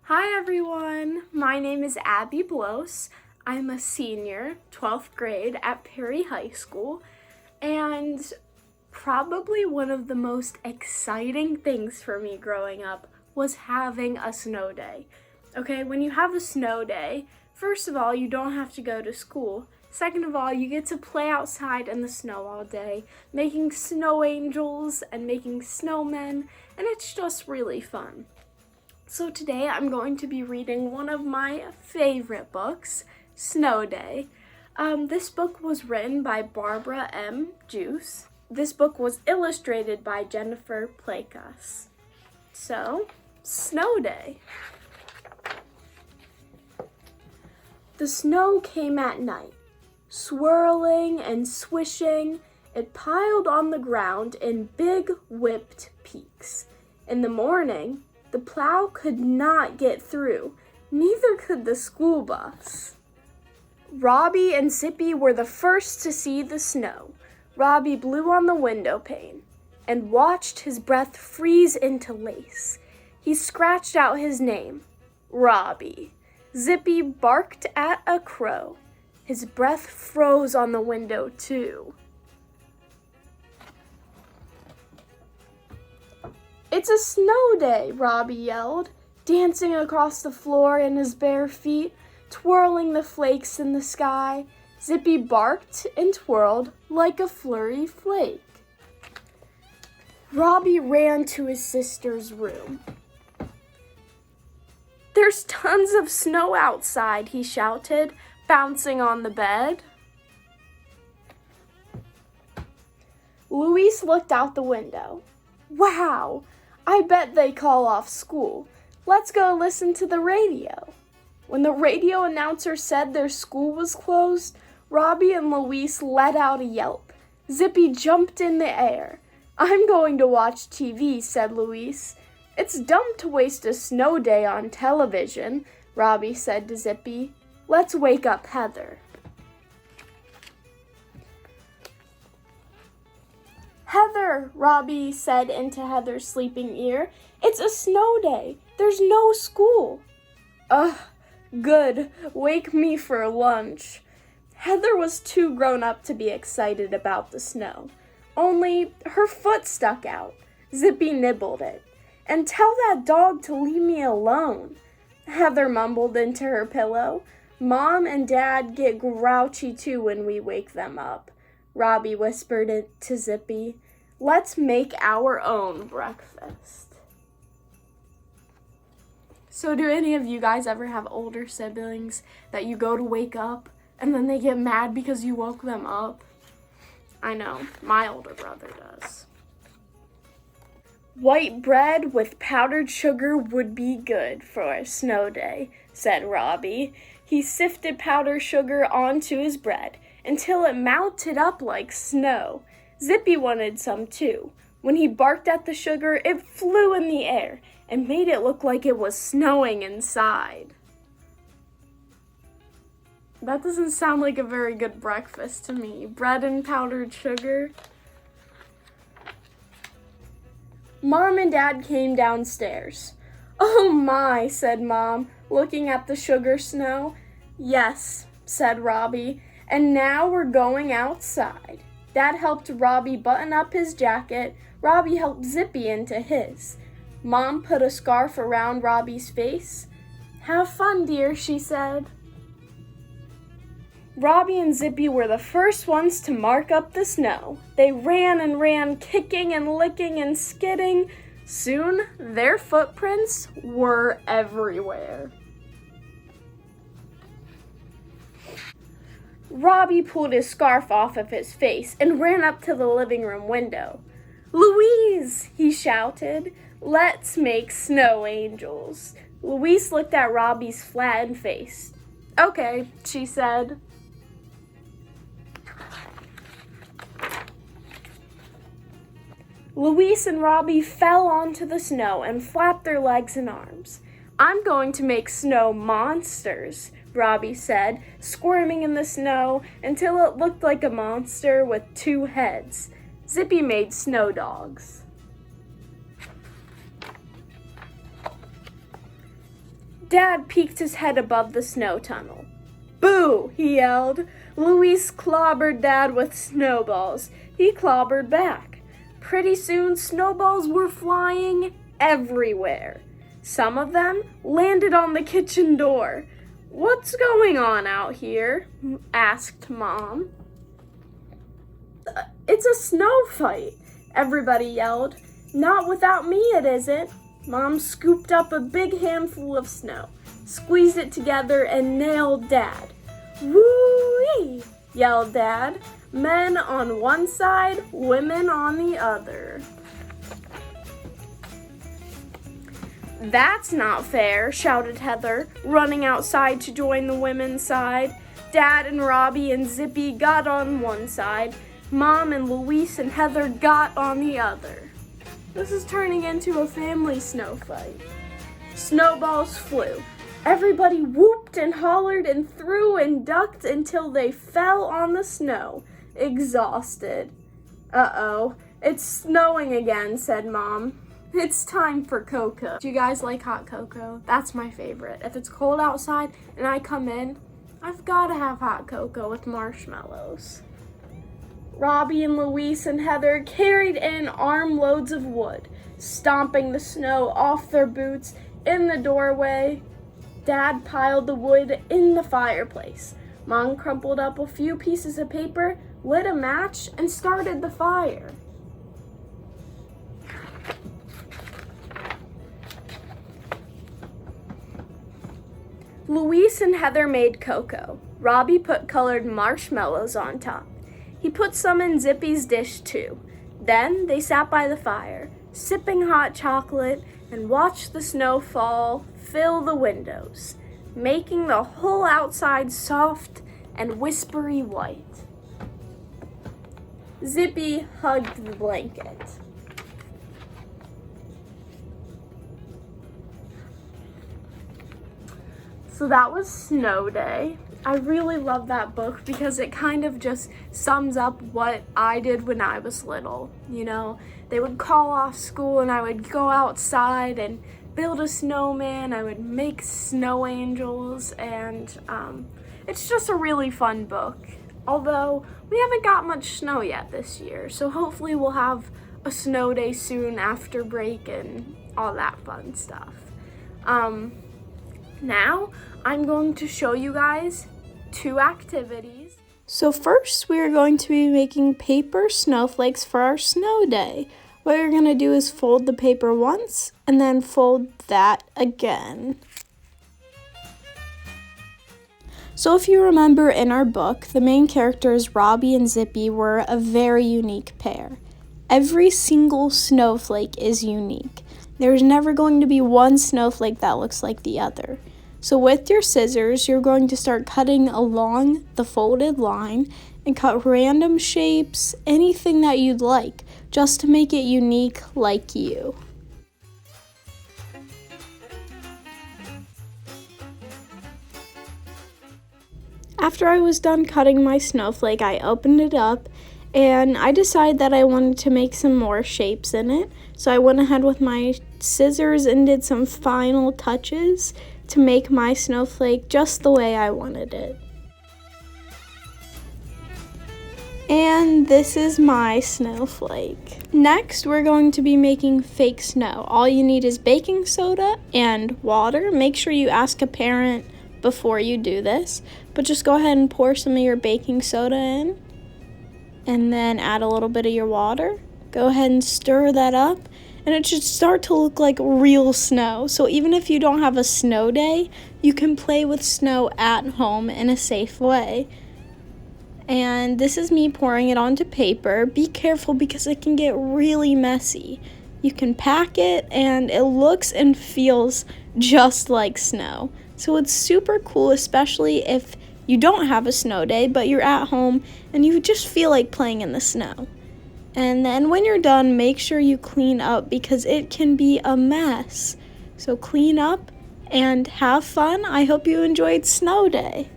Hi everyone, my name is Abby Bloss. I'm a senior, 12th grade at Perry High School, and probably one of the most exciting things for me growing up was having a snow day. Okay, when you have a snow day, first of all, you don't have to go to school. Second of all, you get to play outside in the snow all day, making snow angels and making snowmen, and it's just really fun. So today I'm going to be reading one of my favorite books, Snow Day. This book was written by Barbara M. Juice. This book was illustrated by Jennifer Plakas. So, Snow Day. The snow came at night, swirling and swishing. It piled on the ground in big whipped peaks. In the morning, the plow could not get through, neither could the school bus. Robbie and Zippy were the first to see the snow. Robbie blew on the window pane and watched his breath freeze into lace. He scratched out his name, Robbie. Zippy barked at a crow. His breath froze on the window too. "It's a snow day," Robbie yelled, dancing across the floor in his bare feet, twirling the flakes in the sky. Zippy barked and twirled like a flurry flake. Robbie ran to his sister's room. "There's tons of snow outside," he shouted, bouncing on the bed. Luis looked out the window. "Wow! I bet they call off school. Let's go listen to the radio." When the radio announcer said their school was closed, Robbie and Luis let out a yelp. Zippy jumped in the air. "I'm going to watch TV," said Luis. "It's dumb to waste a snow day on television," Robbie said to Zippy. "Let's wake up Heather." "Heather," Robbie said into Heather's sleeping ear, "it's a snow day. There's no school." "Ugh, good. Wake me for lunch." Heather was too grown up to be excited about the snow. Only her foot stuck out. Zippy nibbled it. "And tell that dog to leave me alone," Heather mumbled into her pillow. "Mom and Dad get grouchy too when we wake them up," Robbie whispered it to Zippy. "Let's make our own breakfast." So do any of you guys ever have older siblings that you go to wake up and then they get mad because you woke them up? I know, my older brother does. "White bread with powdered sugar would be good for a snow day," said Robbie. He sifted powdered sugar onto his bread until it melted up like snow. Zippy wanted some too. When he barked at the sugar, it flew in the air and made it look like it was snowing inside. That doesn't sound like a very good breakfast to me. Bread and powdered sugar. Mom and Dad came downstairs. "Oh my," said Mom, looking at the sugar snow. "Yes," said Robbie, "and now we're going outside." Dad helped Robbie button up his jacket. Robbie helped Zippy into his. Mom put a scarf around Robbie's face. "Have fun, dear," she said. Robbie and Zippy were the first ones to mark up the snow. They ran and ran, kicking and licking and skidding. Soon, their footprints were everywhere. Robbie pulled his scarf off of his face and ran up to the living room window. "Louise," he shouted, "let's make snow angels." Louise looked at Robbie's flattened face. "Okay," she said. Louise and Robbie fell onto the snow and flapped their legs and arms. "I'm going to make snow monsters," Robbie said, squirming in the snow until it looked like a monster with 2 heads. Zippy made snow dogs. Dad peeked his head above the snow tunnel. "Boo!" he yelled. Luis clobbered Dad with snowballs. He clobbered back. Pretty soon, snowballs were flying everywhere. Some of them landed on the kitchen door. "What's going on out here?" asked Mom. "It's a snow fight," everybody yelled. "Not without me, it isn't." Mom scooped up a big handful of snow, squeezed it together, and nailed Dad. "Woo-wee!" yelled Dad. Men on one side, women on the other. "That's not fair," shouted Heather, running outside to join the women's side. Dad and Robbie and Zippy got on one side. Mom and Luis and Heather got on the other. This is turning into a family snow fight. Snowballs flew. Everybody whooped and hollered and threw and ducked until they fell on the snow, exhausted. "Uh-oh, it's snowing again," said Mom. "It's time for cocoa." Do you guys like hot cocoa? That's my favorite. If it's cold outside and I come in, I've got to have hot cocoa with marshmallows. Robbie and Luis and Heather carried in armloads of wood, stomping the snow off their boots in the doorway. Dad piled the wood in the fireplace. Mom crumpled up a few pieces of paper, lit a match, and started the fire. Luis and Heather made cocoa. Robbie put colored marshmallows on top. He put some in Zippy's dish too. Then they sat by the fire, sipping hot chocolate, and watched the snow fall, fill the windows, making the whole outside soft and whispery white. Zippy hugged the blanket. So that was Snow Day. I really love that book because it kind of just sums up what I did when I was little. You know, they would call off school and I would go outside and build a snowman. I would make snow angels, and it's just a really fun book. Although we haven't got much snow yet this year, so hopefully we'll have a snow day soon after break and all that fun stuff. Now I'm going to show you guys 2 activities. So first we are going to be making paper snowflakes for our snow day. What you're going to do is fold the paper once and then fold that again. So if you remember in our book, the main characters Robbie and Zippy were a very unique pair. Every single snowflake is unique. There's never going to be one snowflake that looks like the other. So with your scissors, you're going to start cutting along the folded line and cut random shapes, anything that you'd like, just to make it unique like you. After I was done cutting my snowflake, I opened it up and I decided that I wanted to make some more shapes in it. So I went ahead with my scissors and did some final touches to make my snowflake just the way I wanted it. And this is my snowflake. Next, we're going to be making fake snow. All you need is baking soda and water. Make sure you ask a parent before you do this, but just go ahead and pour some of your baking soda in and then add a little bit of your water. Go ahead and stir that up, and it should start to look like real snow. So even if you don't have a snow day, you can play with snow at home in a safe way. And this is me pouring it onto paper. Be careful because it can get really messy. You can pack it and it looks and feels just like snow. So it's super cool, especially if you don't have a snow day, but you're at home and you just feel like playing in the snow. And then when you're done, make sure you clean up because it can be a mess. So clean up and have fun. I hope you enjoyed Snow Day.